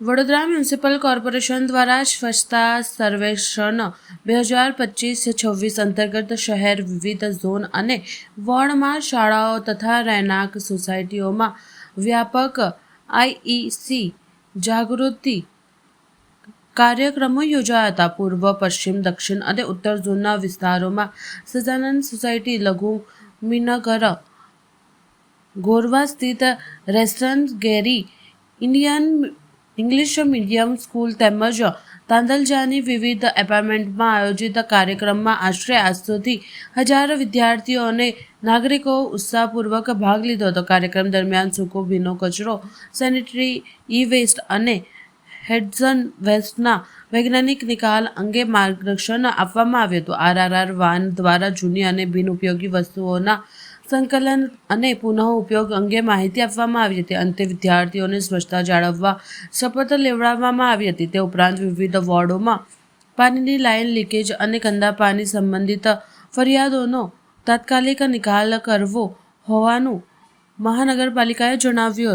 Vadodara municipal corporation દ્વારા સ્વચ્છતા સર્વેક્ષણ 2025-26 અંતર્ગત શહેર વિવિધ ઝોન અને વોર્ડમાં શાળાઓ તથા રહેણાંક સોસાયટીઓમાં વ્યાપક આઈઈસી જાગૃતિ કાર્યક્રમો યોજાયા હતા. પૂર્વ, પશ્ચિમ, દક્ષિણ અને ઉત્તર ઝોનના વિસ્તારોમાં સહજાનંદ સોસાયટી, લઘુમીનગર, ગોરવા સ્થિત રેસ્ટોરન્ટ ગેરી, ઇંગ્લિશ મીડિયમ સ્કૂલ તેમજ તાંદલજાની વિવિધ એપાર્ટમેન્ટમાં આયોજિત કાર્યક્રમમાં આશરે 800થી 1000 વિદ્યાર્થીઓ અને નાગરિકોએ ઉત્સાહપૂર્વક ભાગ લીધો હતો. કાર્યક્રમ દરમિયાન સૂકો ભીનો કચરો, સેનિટરી ઈ-વેસ્ટ અને હેઝર્ડ વેસ્ટના વૈજ્ઞાનિક નિકાલ અંગે માર્ગદર્શન આપવામાં આવ્યું હતું. આરઆર વાન દ્વારા જૂની અને બિનઉપયોગી વસ્તુઓના સંકલન અને પુનઃઉપયોગ અંગે માહિતી આપવામાં આવી હતી. અંતે વિદ્યાર્થીઓને સ્વચ્છતા જાળવવા શપથ લેવડાવવામાં આવી હતી. તે ઉપરાંત વિવિધ વોર્ડોમાં પાણીની લાઇન લીકેજ અને ગંદા પાણી સંબંધિત ફરિયાદોનો તાત્કાલિક નિકાલ કરવો હોવાનું મહાનગરપાલિકાએ જણાવ્યું હતું.